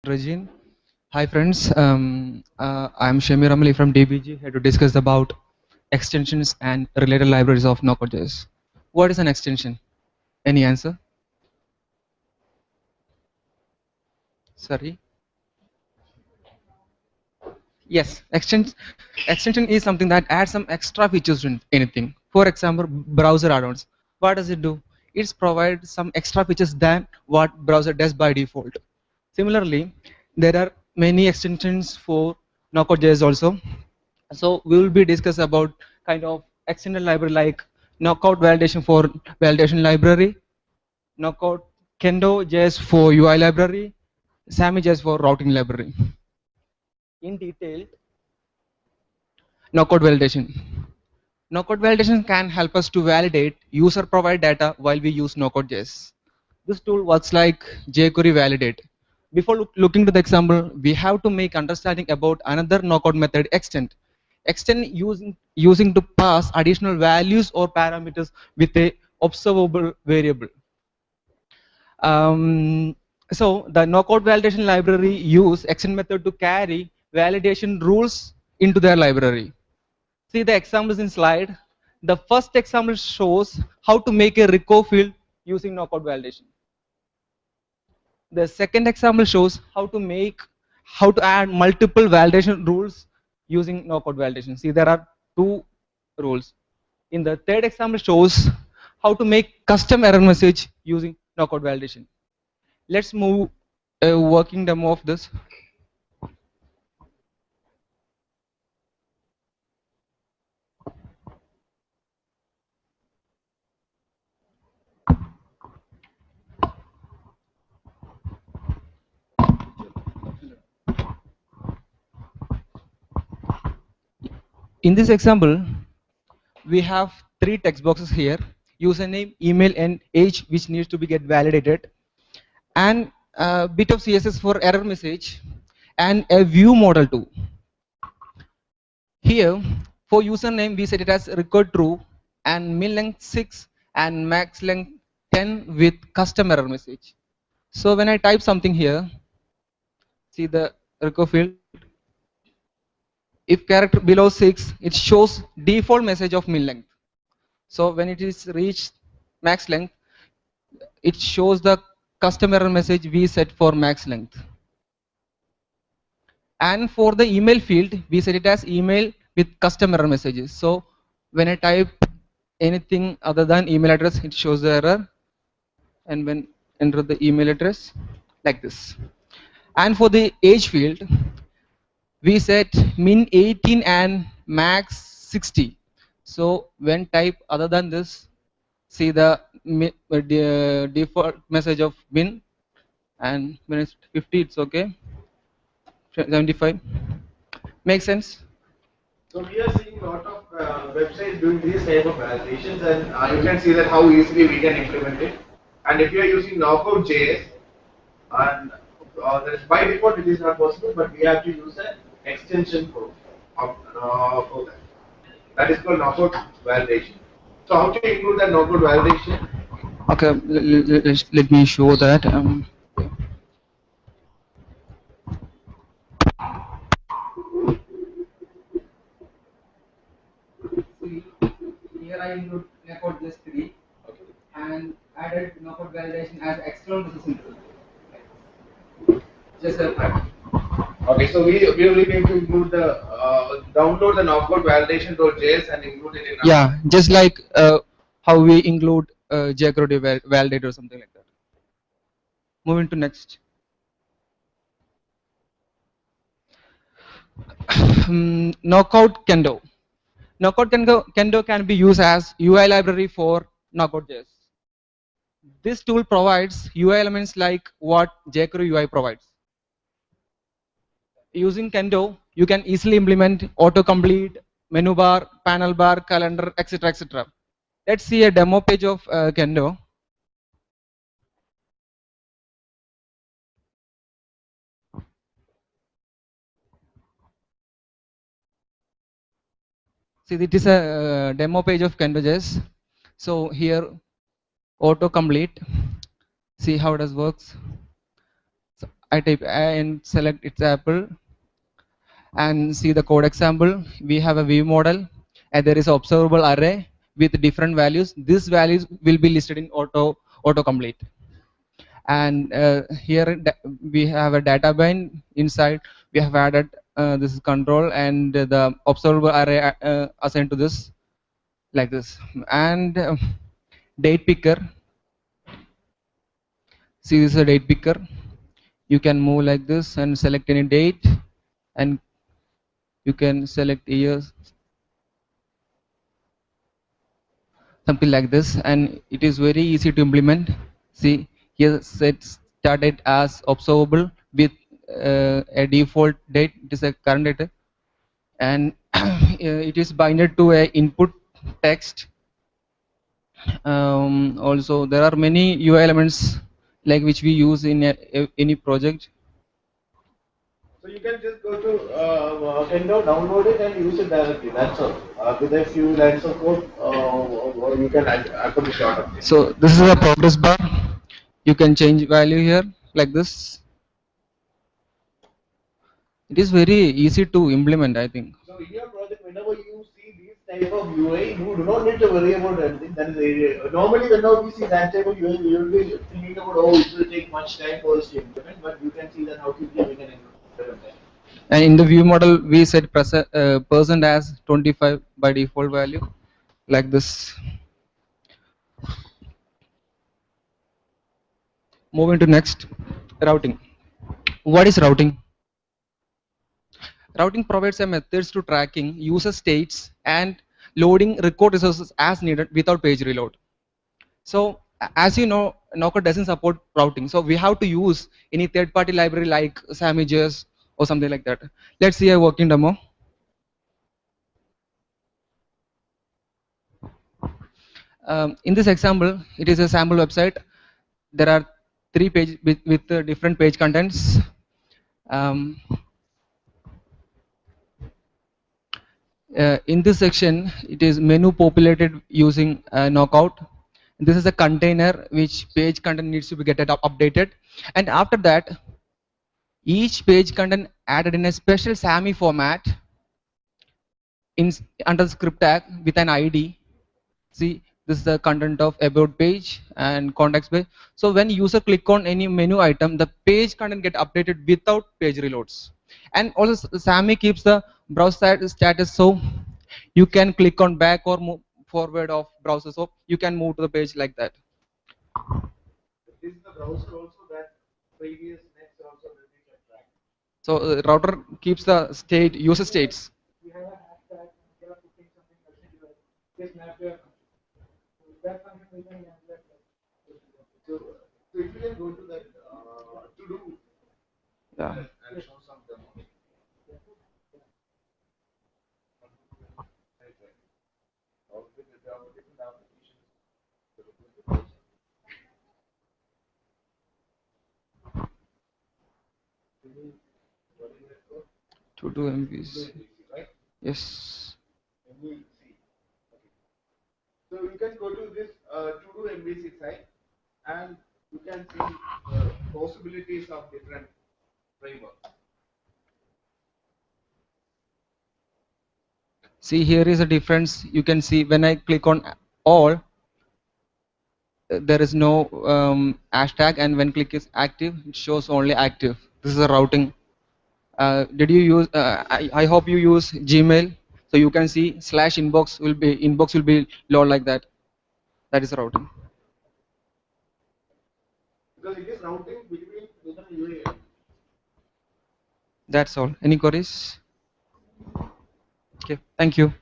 Regine. Hi friends, I'm Shamir Amali from DBG here to discuss about extensions and related libraries of Node.js. What is an extension? Any answer? Sorry. Yes, extension is something that adds some extra features to anything. For example, browser add-ons. What does it do? It provides some extra features than what browser does by default. Similarly, there are many extensions for Node.js also. So we will be discuss about kind of extended library like knockout validation for validation library, knockout kendo js for ui library, sammy js for routing library. In detail, knockout validation can help us to validate user provided data while we use knockout.js. This tool works like jQuery validate. Before looking to the example, we have to make understanding about another knockout method extend. Extend using to pass additional values or parameters with a observable variable. Um, so the knockout validation library use extend method to carry validation rules into their library. See the examples in slide. The first example shows how to make a record field using knockout validation. The second example shows how to add multiple validation rules using knockout validation. See, there are two rules. In the third example shows how to make custom error message using knockout validation. Let's move a working demo of this. In this example, we have three text boxes here: username, email, and age, which needs to be get validated, and a bit of css for error message, and a view model too. Here, for username, we set it as record true and min length 6 and max length 10 with custom error message. So when I type something here, see the record field, if character below 6, it shows default message of min length. So when it is reached max length, it shows the custom error message we set for max length. And for the email field, we set it as email with custom error messages. So when I type anything other than email address, it shows the error. And when enter the email address, like this. And for the age field, we set min 18 and max 60. So when type other than this, see the default message of min, and when it's 50, it's okay. 75. Makes sense? So we are seeing a lot of websites doing these type of validations, and you can see that how easily we can implement it. And if you are using Knockout.js, and that is by default it is not possible, but we have to use an extension for that. That is called Knockout validation. So how to include that Knockout validation? Okay, let me show that. See, here I include knockout just 3 and added knockout validation as external processing tool. Just a fact. Okay, so we only need to include the download the Knockout validation.js and include it in our. Yeah, just like how we include jQuery validate or something like that. Moving to next. Knockout Kendo. Knockout Kendo can be used as UI library for Knockout.js. This tool provides UI elements like what jQuery UI provides. Using Kendo, you can easily implement autocomplete, menu bar, panel bar, calendar, etc. etc. Let's see a demo page of Kendo. See, it is a demo page of Kendo.js. So here, autocomplete. See how it works. So I type and select its Apple and see the code example. We have a view model and there is observable array with different values. These values will be listed in autocomplete. And here we have a data bind inside. We have added this is control and the observable array assigned to this like this. And date picker. See, this is a date picker. You can move like this and select any date, and you can select years, something like this, and it is very easy to implement. See, here set start date as observable with a default date. It is a current date, and it is binded to a input text. Also, there are many UI elements like which we use in any project. So you can just go to Kendo, download it and use it directly. That's all. With a few lines of code, or you can accomplish a lot of things. So this is a progress bar. You can change value here like this. It is very easy to implement, I think. So in your project, whenever you see these type of UI, you do not need to worry about anything. That is normally whenever we see that type of UI, we will be thinking about, oh, it will take much time for us to implement. But you can see that how quickly we can implement that. And in the view model, we set percent as 25 by default value, like this. Moving to next, routing. What is routing? Routing provides a methods to tracking user states and loading record resources as needed without page reload. So as you know, Nocode doesn't support routing. So we have to use any third-party library like Samages or something like that. Let's see a working demo. In this example, it is a sample website. There are 3 pages with different page contents. In this section, it is menu populated using knockout. This is a container which page content needs to be updated, and after that, each page content added in a special SAMI format under the script tag with an ID. See, this is the content of about page and context page. So when user click on any menu item, the page content get updated without page reloads. And also SAMI keeps the browse status, so you can click on back or move forward of browser, so you can move to the page like that. This is the browser also that previous next also will be kept track. So router keeps the state user states. We have a hashtag, we are putting something else, this map here. That function we can use. So if you can go to that to do and show some demo. To do MVC. Right? Yes. MVC. Okay. So you can go to this to do MVC site and you can see the possibilities of different frameworks. See, here is a difference. You can see when I click on all, there is no hashtag, and when click is active, it shows only active. This is a routing. Did you use? I hope you use Gmail, so you can see /inbox will be low like that. That is routing. Because it is routing between different UAL. That's all. Any queries? Okay. Thank you.